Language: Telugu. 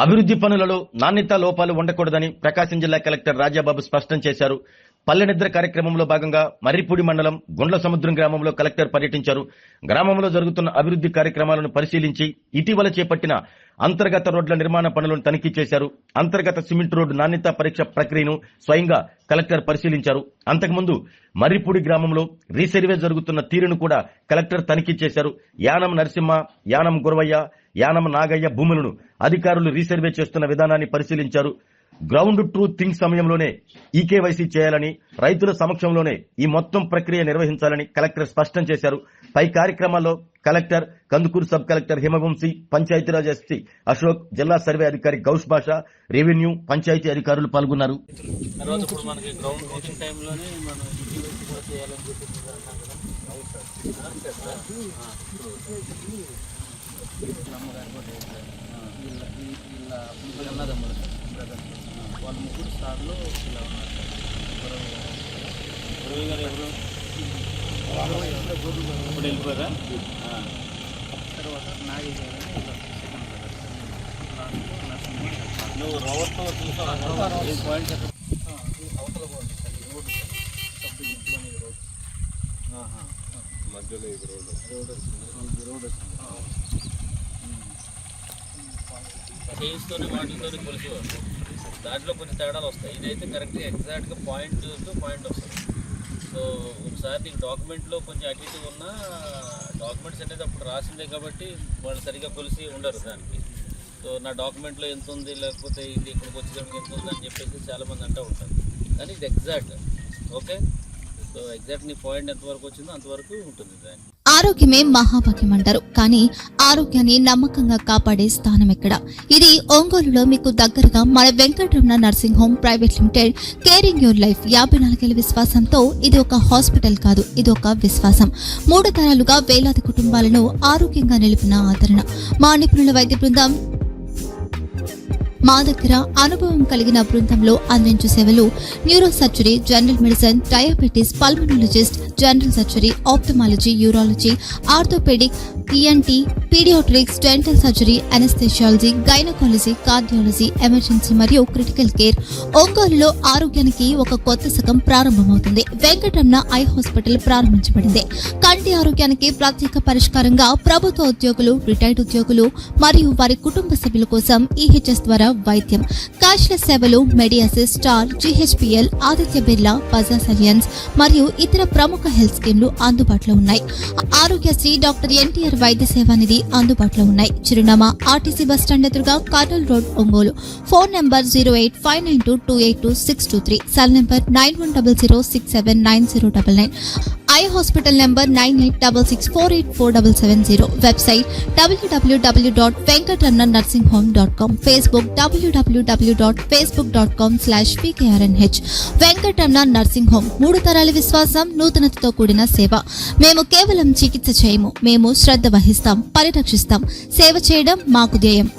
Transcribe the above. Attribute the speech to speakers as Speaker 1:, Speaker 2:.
Speaker 1: అభివృద్ధి పనులలో నాణ్యతా లోపాలు ఉండకూడదని ప్రకాశం జిల్లా కలెక్టర్ రాజాబాబు స్పష్టం చేశారు. పల్లెనిద్ర కార్యక్రమంలో భాగంగా మర్రిపూడి మండలం గుండ్ల సముద్రం గ్రామంలో కలెక్టర్ పర్యటించారు. గ్రామంలో జరుగుతున్న అభివృద్ధి కార్యక్రమాలను పరిశీలించి ఇటీవల చేపట్టిన అంతర్గత రోడ్ల నిర్మాణ పనులను తనిఖీ చేశారు. అంతర్గత సిమెంట్ రోడ్డు నాణ్యతా పరీక్ష ప్రక్రియను స్వయంగా కలెక్టర్ పరిశీలించారు. అంతకుముందు మర్రిపూడి గ్రామంలో రీసర్వే జరుగుతున్న తీరును కూడా కలెక్టర్ తనిఖీ చేశారు. యానం నరసింహ, యానం గురవయ్య, యానం నాగయ్య భూములను అధికారులు రీసర్వే చేస్తున్న విధానాన్ని పరిశీలించారు. గ్రౌండ్ ట్రూత్ థింగ్ సమయంలోనే ఈకేవైసీ చేయాలని, రైతుల సమక్షంలోనే ఈ మొత్తం ప్రక్రియ నిర్వహించాలని కలెక్టర్ స్పష్టం చేశారు. పై కార్యక్రమాల్లో collector, Kandukur sub collector Himavamshi, Panchayati Raj SP Ashok, జిల్లా సర్వే అధికారి గౌష్ బాషా, రెవెన్యూ, పంచాయతీ అధికారులు పాల్గొన్నారు.
Speaker 2: వాళ్ళ ముగ్గురు సార్లు ఇలా ఉన్నారు. ఇప్పుడు వెళ్ళిపోయారా? తర్వాత నాగి నువ్వు రోడ్తో పాయింట్ అవతల బాగుంది సార్. ఈ రోడ్డు సబ్ ఇంట్లోనే రోడ్ మధ్యలో ఇది రోడ్ వచ్చింది. ఫేజ్తోని వాటితోని కొలిసేవారు. దాంట్లో కొన్ని తేడాలు వస్తాయి. ఇదైతే కరెక్ట్గా ఎగ్జాక్ట్గా పాయింట్ టు పాయింట్ వస్తుంది. సో ఒకసారి నీకు డాక్యుమెంట్లో కొంచెం అటు ఇటు ఉన్న డాక్యుమెంట్స్ అనేది అప్పుడు రాసిందే కాబట్టి వాళ్ళు సరిగ్గా కొలిసి ఉండరు దానికి. సో నా డాక్యుమెంట్లో ఎంత ఉంది, లేకపోతే ఇది ఇక్కడికి వచ్చేటప్పుడు ఎంత ఉంది అని చెప్పేసి చాలామంది అంటూ ఉంటారు. కానీ ఇది ఎగ్జాక్ట్. ఓకే, సో ఎగ్జాక్ట్ నీ పాయింట్ ఎంతవరకు వచ్చిందో అంతవరకు ఉంటుంది దాన్ని.
Speaker 3: ఆరోగ్యమే మహాభాగ్యం అంటారు. కానీ ఆరోగ్యాన్ని నమ్మకంగా కాపాడే స్థానం ఎక్కడ? ఇది ఒంగోలులో మీకు దగ్గరగా మన Venkataramana nursing home private limited. Caring your life 54 ఏళ్ల విశ్వాసంతో ఇది ఒక హాస్పిటల్ కాదు, ఇది ఒక విశ్వాసం. 3 తరాలుగా వేలాది కుటుంబాలను ఆరోగ్యంగా నిలిపిన ఆదరణ. మా నిపుణుల వైద్య బృందం మా దగ్గర అనుభవం కలిగిన బృందంలో అందించే సేవలు neuro surgery, general medicine, diabetes, pulmonologist, general surgery, ophthalmology, urology, orthopaedic, ENT, paediatrics, dental surgery, anaesthesiology, gynaecology, cardiology, emergency మరియు క్రిటికల్ కేర్. ఒంగోలులో ఆరోగ్యానికి ఒక కొత్త శకం ప్రారంభమవుతుంది. వెంకటరమణ ఐ హాస్పిటల్ ప్రారంభించబడింది. కంటి ఆరోగ్యానికి ప్రత్యేక పరిష్కారంగా ప్రభుత్వ ఉద్యోగులు, రిటైర్డ్ ఉద్యోగులు మరియు వారి కుటుంబ సభ్యుల కోసం ఈహెచ్ఎస్ ద్వారా వైద్యం, క్యాష్లెస్ సేవలు, మెడియాసిస్, స్టార్, జీహెచ్పీఎల్, ఆదిత్య బిర్లా, బజాజ్ అలియన్స్ మరియు ఇతర ప్రముఖ హెల్త్ స్కీమ్లు అందుబాటులో ఉన్నాయి. ఆరోగ్యశ్రీ, డాక్టర్ ఎన్టీఆర్ వైద్య సేవా నిధి అందుబాటులో ఉన్నాయి. చిరునామా ఆర్టీసీ బస్టాండ్ ఎదురుగా Kurnool road, Ongole. Phone number 08592282623, cell number 9100679099. Eye hospital number 9866484770. Website www.venkatramanarsinghome.com. Facebook www.facebook.com/pkrnh. Venkataramana nursing home, 3 తరాల విశ్వాసం, నూతనతతో కూడిన సేవ. మేము కేవలం చికిత్స చేయము, మేము శ్రద్ధ వహిస్తాం, పరిరక్షిస్తాం. సేవ చేయడం మాకు ధ్యేయం.